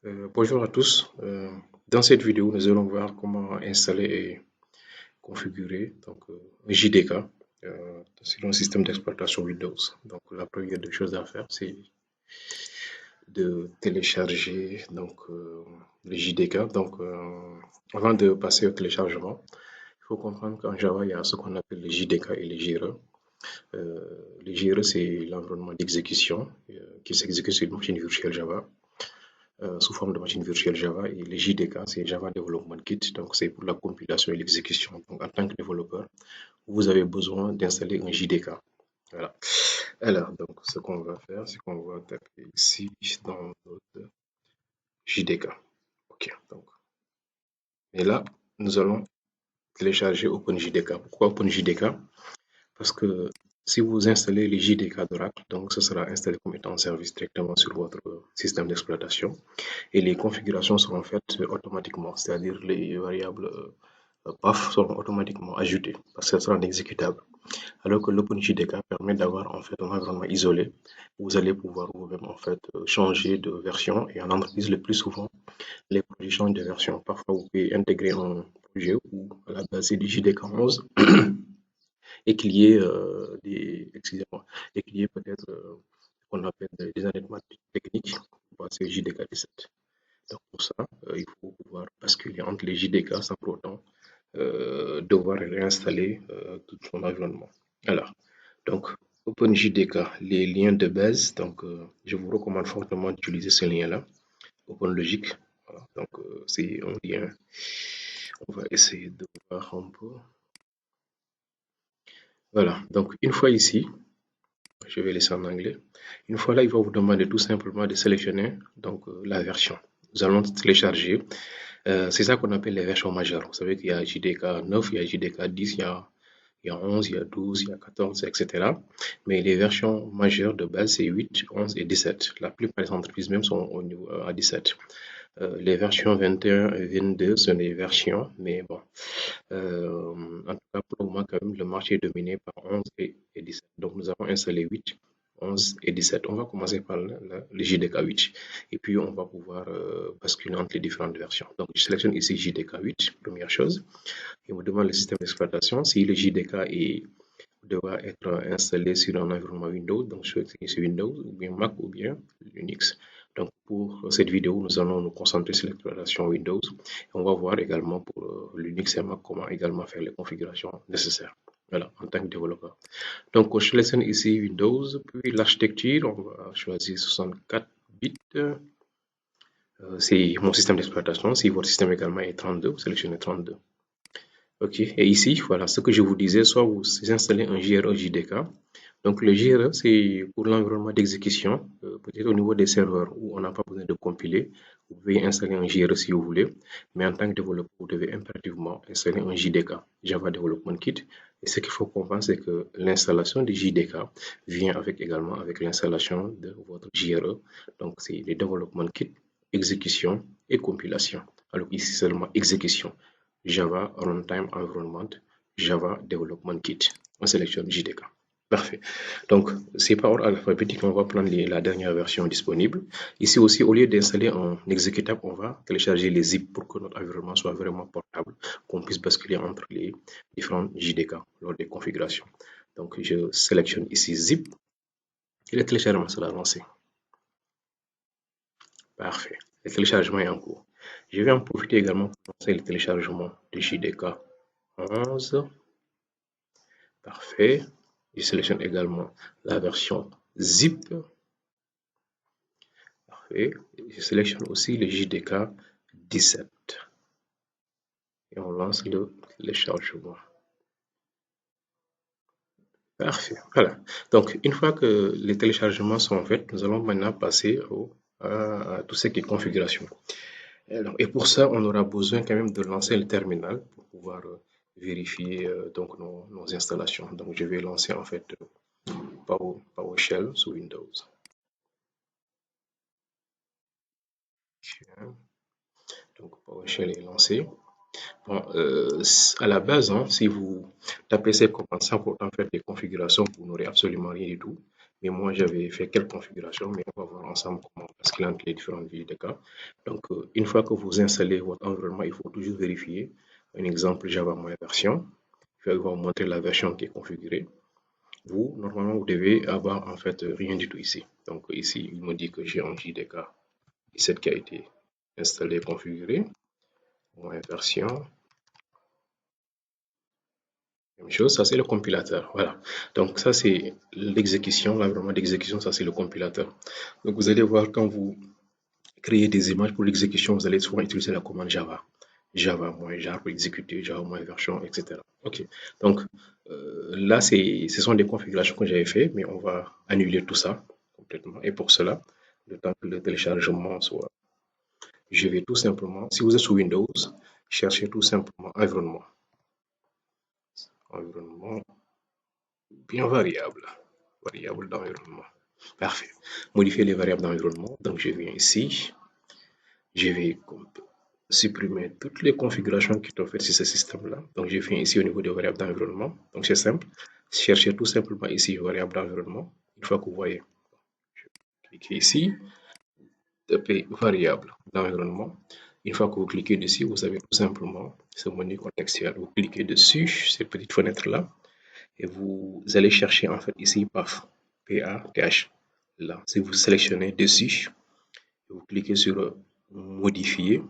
Bonjour à tous. Dans cette vidéo, nous allons voir comment installer et configurer un JDK sur un système d'exploitation Windows. Donc, la première des choses à faire, c'est de télécharger le JDK. Avant de passer au téléchargement, il faut comprendre qu'en Java, il y a ce qu'on appelle les JDK et les JRE. Les JRE, c'est l'environnement d'exécution qui s'exécute sur une machine virtuelle Java sous forme de machine virtuelle Java et les JDK, c'est Java Development Kit, donc c'est pour la compilation et l'exécution. Donc en tant que développeur, vous avez besoin d'installer un JDK. Voilà. Alors, donc ce qu'on va faire, c'est qu'on va taper ici dans notre JDK. Ok, donc. Et là, nous allons télécharger OpenJDK. Pourquoi OpenJDK? Parce que si vous installez les JDK d'Oracle, donc ce sera installé comme étant en service directement sur votre système d'exploitation. Et les configurations seront faites automatiquement, c'est-à-dire les variables PAF seront automatiquement ajoutées parce que ça sera un exécutable. Alors que l'OpenJDK permet d'avoir en fait un environnement isolé où vous allez pouvoir vous-même en fait changer de version et en entreprise le plus souvent les projets changent de version. Parfois vous pouvez intégrer un projet où à la base c'est du JDK 11 et qu'il y ait excusez-moi, et qu'il y ait peut-être ce qu'on appelle des honnêtements techniques pour passer au JDK 17. Donc pour ça, il faut pouvoir basculer entre les JDK sans pour autant devoir réinstaller tout son environnement. Alors, donc OpenJDK, les liens de base, je vous recommande fortement d'utiliser ce lien-là, OpenLogic. Voilà, c'est un lien. On va essayer de voir un peu. Voilà, donc une fois ici, je vais laisser en anglais. Une fois là, il va vous demander tout simplement de sélectionner la version. Nous allons télécharger. C'est ça qu'on appelle les versions majeures. Vous savez qu'il y a JDK 9, il y a JDK 10, il y a 11, il y a 12, il y a 14, etc. Mais les versions majeures de base, c'est 8, 11 et 17. La plupart des entreprises même sont au niveau à 17. Les versions 21 et 22 sont des versions, mais bon, en tout cas, pour le moment, quand même, le marché est dominé par 11 et 17. Donc, nous avons installé 8, 11 et 17. On va commencer par le JDK 8 et puis on va pouvoir basculer entre les différentes versions. Donc, je sélectionne ici JDK 8, première chose. Il me demande le système d'exploitation. Si le JDK doit être installé sur un environnement Windows, donc je vais sur Windows ou bien Mac ou bien Linux. Donc pour cette vidéo, nous allons nous concentrer sur l'exploitation Windows. Et on va voir également pour Linux et Mac comment également faire les configurations nécessaires. Voilà, en tant que développeur. Donc je sélectionne ici Windows, puis l'architecture, on va choisir 64 bits. C'est mon système d'exploitation. Si votre système également est 32, vous sélectionnez 32. Ok, et ici, voilà ce que je vous disais, soit vous installez un JRE JDK. Donc le JRE, c'est pour l'environnement d'exécution, peut-être au niveau des serveurs où on n'a pas besoin de compiler. Vous pouvez installer un JRE si vous voulez, mais en tant que développeur, vous devez impérativement installer un JDK, Java Development Kit. Et ce qu'il faut comprendre, c'est que l'installation du JDK vient également avec l'installation de votre JRE. Donc c'est le Development Kit, exécution et compilation. Alors ici seulement exécution. Java Runtime Environment, Java Development Kit. On sélectionne JDK. Parfait. Donc, c'est par ordre alphabétique, on va prendre la dernière version disponible. Ici aussi, au lieu d'installer un exécutable, on va télécharger les zip pour que notre environnement soit vraiment portable, qu'on puisse basculer entre les différents JDK lors des configurations. Donc, je sélectionne ici zip et le téléchargement sera lancé. Parfait. Le téléchargement est en cours. Je vais en profiter également pour lancer le téléchargement de JDK 11. Parfait. Je sélectionne également la version zip. Parfait. Je sélectionne aussi le JDK 17. Et on lance le téléchargement. Parfait. Voilà. Donc, une fois que les téléchargements sont faits, nous allons maintenant passer à tout ce qui est configuration. Alors, et pour ça, on aura besoin quand même de lancer le terminal pour pouvoir vérifier nos installations. Donc, je vais lancer en fait PowerShell sous Windows. Donc, PowerShell est lancé. Bon, à la base, hein, si vous tapez ces commandes sans pourtant faire des configurations, vous n'aurez absolument rien du tout. mais moi j'avais fait quelques configurations, mais on va voir ensemble comment basculer entre les différentes JDK. Donc, une fois que vous installez votre environnement, il faut toujours vérifier. Un exemple Java version. Je vais vous montrer la version qui est configurée. Vous, normalement, vous devez avoir en fait rien du tout ici. Donc ici, il me dit que j'ai un JDK 17 qui a été installé, configuré. Version. Même chose, ça c'est le compilateur. Voilà. Donc ça c'est l'exécution, l'environnement d'exécution, ça c'est le compilateur. Donc vous allez voir quand vous créez des images pour l'exécution, vous allez souvent utiliser la commande Java. Java -jar pour exécuter, Java version, etc. Ok. Donc là, ce sont des configurations que j'avais fait, mais on va annuler tout ça complètement. Et pour cela, le temps que le téléchargement soit, je vais tout simplement, si vous êtes sous Windows, cherchez tout simplement environnement. Environnement bien variable. Variable d'environnement. Parfait. Modifier les variables d'environnement. Donc je viens ici. Je vais supprimer toutes les configurations qui sont faites sur ce système-là. Donc je viens ici au niveau des variables d'environnement. Donc c'est simple. Cherchez tout simplement ici variable d'environnement. Une fois que vous voyez, je clique ici, tapez variable d'environnement. Une fois que vous cliquez dessus, vous avez tout simplement ce menu contextuel. Vous cliquez dessus, cette petite fenêtre-là, et vous allez chercher en fait ici PATH. P-A-T-H. Là, si vous sélectionnez dessus, vous cliquez sur modifier,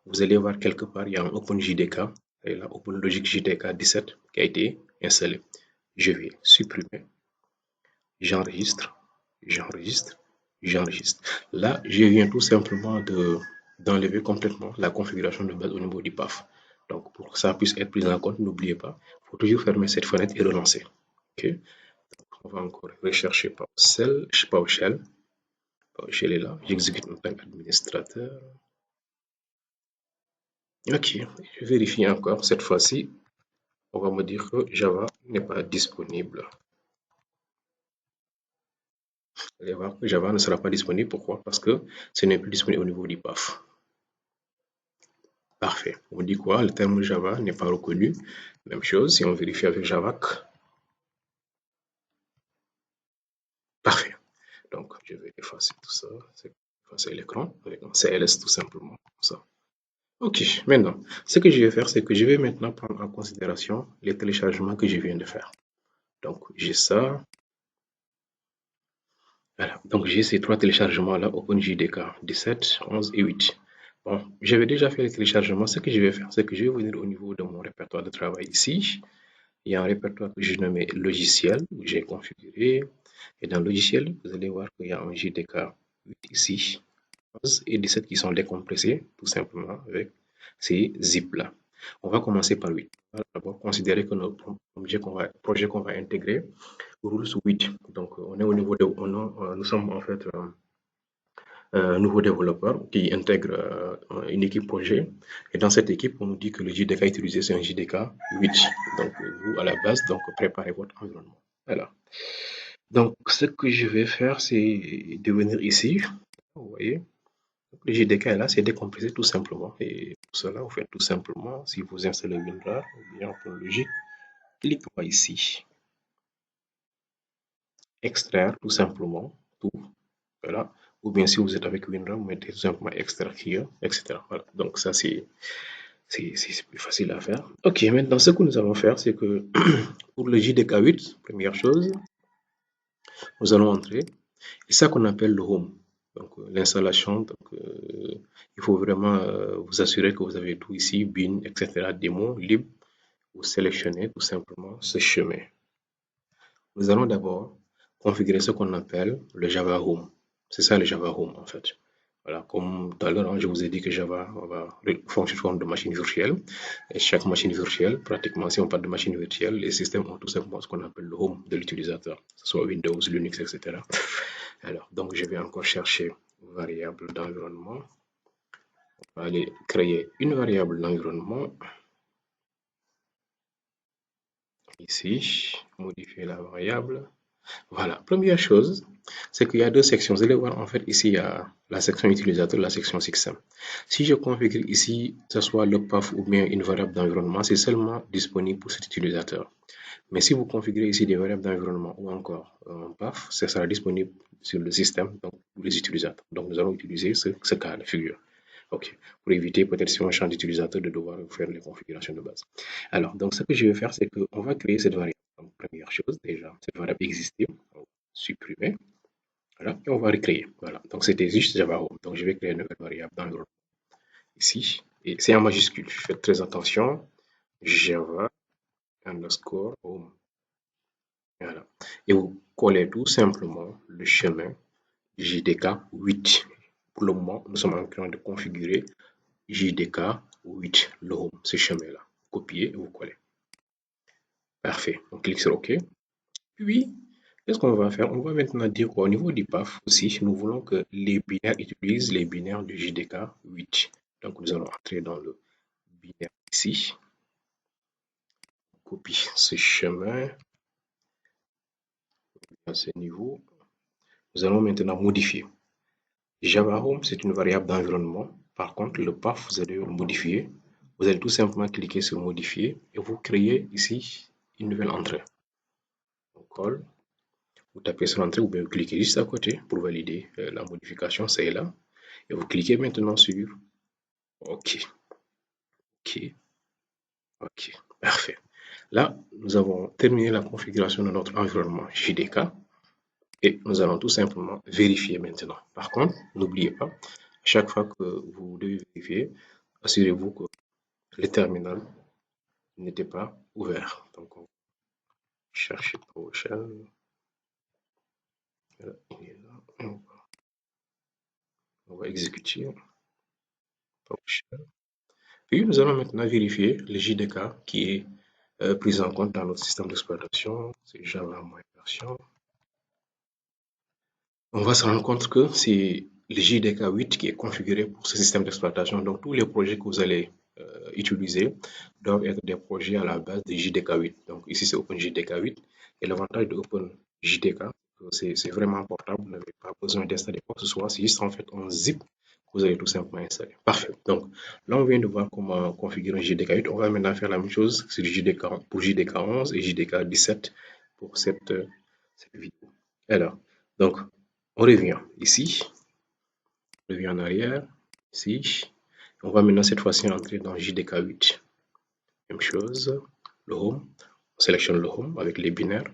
vous allez voir quelque part, il y a un OpenJDK, et là, OpenLogic JDK 17 qui a été installé. Je vais supprimer, j'enregistre, j'enregistre, j'enregistre. Là, je viens tout simplement d'enlever complètement la configuration de base au niveau du PAF. Donc, pour que ça puisse être pris en compte, n'oubliez pas, il faut toujours fermer cette fenêtre et relancer. OK? On va encore rechercher PowerShell. PowerShell est là. J'exécute en tant qu'administrateur. Ok, je vérifie encore. Cette fois-ci, on va me dire que Java n'est pas disponible. Vous allez voir que Java ne sera pas disponible. Pourquoi? Parce que ce n'est plus disponible au niveau du PAF. Parfait. On dit quoi? Le terme Java n'est pas reconnu. Même chose si on vérifie avec Javac. Parfait. Donc, je vais effacer tout ça. Effacer l'écran avec un CLS tout simplement. Comme ça. Ok, maintenant, ce que je vais faire, c'est que je vais maintenant prendre en considération les téléchargements que je viens de faire. Donc, j'ai ça. Voilà. Donc, j'ai ces trois téléchargements-là, OpenJDK 17, 11 et 8. Bon, j'avais déjà fait les téléchargements. Ce que je vais faire, c'est que je vais venir au niveau de mon répertoire de travail ici. Il y a un répertoire que je nomme logiciel, où j'ai configuré. Et dans logiciel, vous allez voir qu'il y a un JDK 8 ici, 11 et 17 qui sont décompressés, tout simplement, avec ces zips-là. On va commencer par 8. On va d'abord considérer que notre projet qu'on va intégrer roule sous 8. Donc, on est au niveau de, nous sommes en fait un nouveau développeur qui intègre une équipe projet. Et dans cette équipe, on nous dit que le JDK utilisé, c'est un JDK 8. Donc, vous, à la base, donc, préparez votre environnement. Voilà. Donc, ce que je vais faire, c'est de venir ici. Vous voyez, le JDK est là, c'est décompressé tout simplement. Et pour cela, vous faites tout simplement, si vous installez WinRAR ou bien OpenLogic, cliquez ici. Extraire tout simplement tout. Voilà. Ou bien si vous êtes avec WinRAR, vous mettez tout simplement extraire here, etc. Voilà. Donc ça, c'est plus facile à faire. Ok, maintenant, ce que nous allons faire, c'est que pour le JDK 8, première chose, nous allons entrer. C'est ça qu'on appelle le home. Donc, l'installation, il faut vraiment vous assurer que vous avez tout ici, bin, etc., démo, libre. Vous sélectionnez tout simplement ce chemin. Nous allons d'abord configurer ce qu'on appelle le Java Home. C'est ça le Java Home en fait. Voilà, comme tout à l'heure, je vous ai dit que Java fonctionne sous forme de machine virtuelle. Et chaque machine virtuelle, pratiquement, si on parle de machine virtuelle, les systèmes ont tout simplement ce qu'on appelle le home de l'utilisateur, que ce soit Windows, Linux, etc. Alors, donc, je vais encore chercher une variable d'environnement. On va aller créer une variable d'environnement. Ici, modifier la variable. Voilà, première chose, c'est qu'il y a deux sections. Vous allez voir, en fait, ici, il y a la section utilisateur, la section système. Si je configure ici, que ce soit le path ou bien une variable d'environnement, c'est seulement disponible pour cet utilisateur. Mais si vous configurez ici des variables d'environnement ou encore un path, ça sera disponible sur le système donc, pour les utilisateurs. Donc, nous allons utiliser ce cas de figure. OK. Pour éviter peut-être sur un champ d'utilisateur de devoir faire les configurations de base. Alors, donc, ce que je vais faire, c'est qu'on va créer cette variable. Donc, première chose, déjà, cette variable existait, on va supprimer. Voilà, et on va recréer. Voilà, donc c'était juste Java Home. Donc, je vais créer une nouvelle variable d'environnement ici. Et c'est en majuscule. Faites très attention. Java underscore home. Voilà. Et vous collez tout simplement le chemin JDK 8. Pour le moment, nous sommes en train de configurer JDK 8, le home, ce chemin-là. Copiez et vous collez. Parfait. On clique sur OK. Puis, qu'est-ce qu'on va faire? On va maintenant dire qu'au niveau du path aussi, nous voulons que les binaires utilisent les binaires du JDK 8. Donc, nous allons entrer dans le binaire ici. On copie ce chemin à ce niveau. Nous allons maintenant modifier. Java Home, c'est une variable d'environnement. Par contre, le path, vous allez le modifier. Vous allez tout simplement cliquer sur modifier et vous créez ici une nouvelle entrée. On colle, vous tapez sur l'entrée ou bien vous cliquez juste à côté pour valider la modification, c'est là. Et vous cliquez maintenant sur OK. OK. OK. Parfait. Là, nous avons terminé la configuration de notre environnement JDK et nous allons tout simplement vérifier maintenant. Par contre, n'oubliez pas, chaque fois que vous devez vérifier, assurez-vous que le terminal n'était pas ouvert. Donc, on va chercher PowerShell. Voilà, il est là. On va exécuter PowerShell. Puis, nous allons maintenant vérifier le JDK qui est pris en compte dans notre système d'exploitation. C'est Java version. On va se rendre compte que c'est le JDK 8 qui est configuré pour ce système d'exploitation. Donc, tous les projets que vous allez utiliser doivent être des projets à la base de JDK 8. Donc, ici, c'est OpenJDK 8. Et l'avantage de OpenJDK, c'est vraiment portable. Vous n'avez pas besoin d'installer quoi que ce soit. C'est juste en fait un zip que vous allez tout simplement installer. Parfait. Donc, là, on vient de voir comment configurer un JDK 8. On va maintenant faire la même chose sur JDK, pour JDK 11 et JDK 17 pour cette vidéo. Alors, donc, on revient ici, on revient en arrière, ici. On va maintenant cette fois-ci entrer dans JDK 8. Même chose, le home. On sélectionne le home avec les binaires.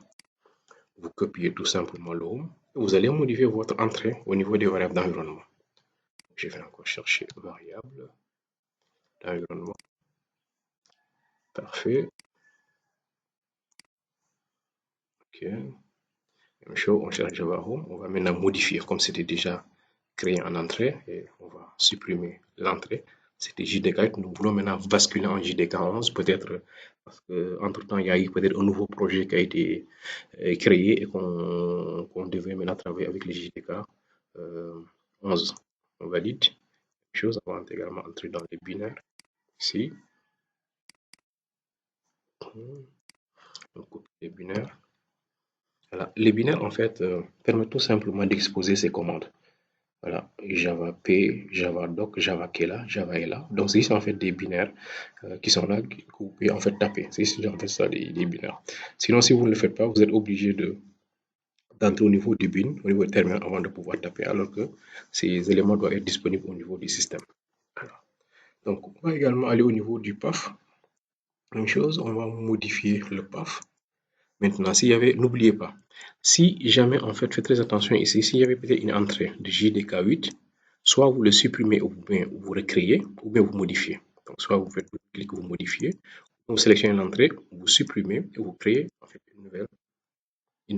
Vous copiez tout simplement le home. Et vous allez modifier votre entrée au niveau des variables d'environnement. Je vais encore chercher variable d'environnement. Parfait. OK. Même chose, on cherche Java Home. On va maintenant modifier comme c'était déjà créé en entrée et on va supprimer l'entrée. C'était JDK. Nous voulons maintenant basculer en JDK 11 peut-être parce qu'entre-temps, il y a eu peut-être un nouveau projet qui a été créé et qu'on devait maintenant travailler avec les JDK 11. On valide. Chose, on va également entrer dans les binaires ici. On copie les binaires. Voilà. Les binaires, en fait, permettent tout simplement d'exposer ces commandes. Voilà, Java P, Java Doc, Java Kela, Java Ela. Donc, c'est en fait des binaires qui sont là, que vous pouvez en fait taper. C'est en fait ça, des binaires. Sinon, si vous ne le faites pas, vous êtes obligé d'entrer au niveau du bin, au niveau du terminal avant de pouvoir taper, alors que ces éléments doivent être disponibles au niveau du système. Alors, donc, on va également aller au niveau du path. Même chose, on va modifier le path. Maintenant, s'il y avait, n'oubliez pas, si jamais, en fait, faites très attention ici, s'il y avait peut-être une entrée de JDK 8, soit vous le supprimez ou bien vous recréez, ou bien vous modifiez. Donc, soit vous faites clic, vous modifiez, vous sélectionnez l'entrée, vous supprimez et vous créez en fait une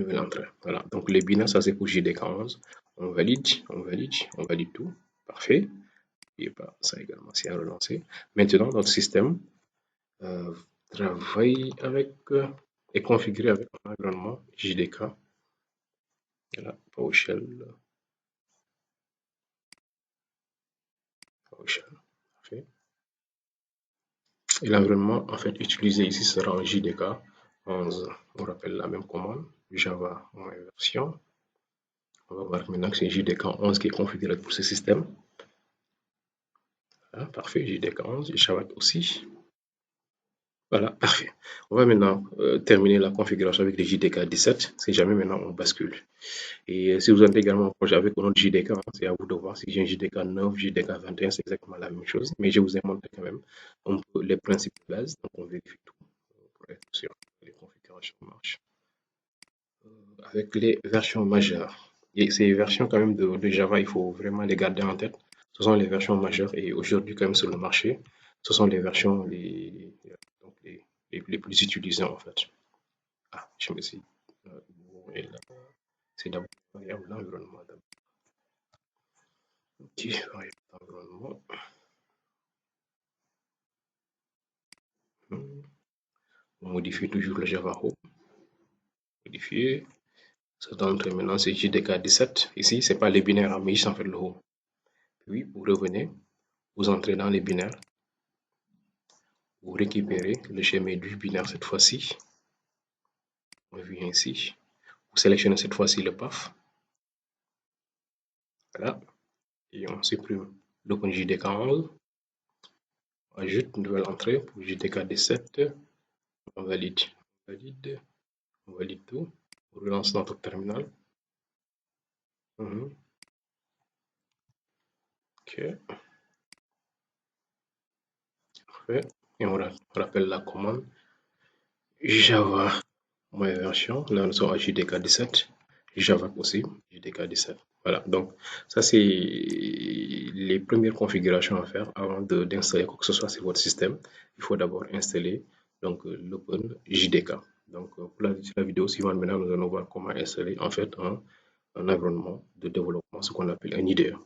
nouvelle entrée. Voilà. Donc, les binaires, ça c'est pour JDK 11. On valide, on valide, on valide tout. Parfait. Et pas ça également, c'est à relancer. Maintenant, notre système travaille avec est configuré avec un environnement JDK. Voilà, PowerShell, PowerShell. Parfait. Et l'environnement en fait utilisé ici sera en JDK 11. On rappelle la même commande, Java version. On va voir maintenant que c'est JDK 11 qui est configuré pour ce système. Voilà, parfait, JDK 11 et Java aussi. Voilà, parfait. On va maintenant terminer la configuration avec les JDK 17, si jamais maintenant on bascule. Et si vous avez également un projet avec un autre JDK, hein, c'est à vous de voir. Si j'ai un JDK 9, JDK 21, c'est exactement la même chose. Mais je vous ai montré quand même les principes de base. Donc on vérifie tout pour être sûr que les configurations marchent. Avec les versions majeures. Et ces versions quand même de Java, il faut vraiment les garder en tête. Ce sont les versions majeures et aujourd'hui quand même sur le marché, ce sont les versions donc les plus utilisées en fait. Ah, je me suis... et là, c'est d'abord variable l'environnement. Ok, variable l'environnement. On modifie toujours le Java Home. Modifier. Ça donne maintenant c'est JDK 17. Ici, c'est pas les binaires, hein, mais juste en fait le Home. Puis vous revenez, vous entrez dans les binaires. Vous récupérez le schéma du binaire cette fois-ci. On vient ici. Vous sélectionnez cette fois-ci le path. Voilà. Et on supprime l'OpenJDK 11. On ajoute une nouvelle entrée pour JDK 17. On valide. On valide. On valide tout. On relance notre terminal. Ok. Parfait. Et on rappelle la commande Java version. Là, nous sommes à JDK 17. Java aussi, JDK 17. Voilà, donc ça c'est les premières configurations à faire avant d'installer quoi que ce soit sur votre système. Il faut d'abord installer donc l'Open JDK. Donc pour la vidéo suivante, maintenant nous allons voir comment installer en fait un environnement de développement, ce qu'on appelle un IDE.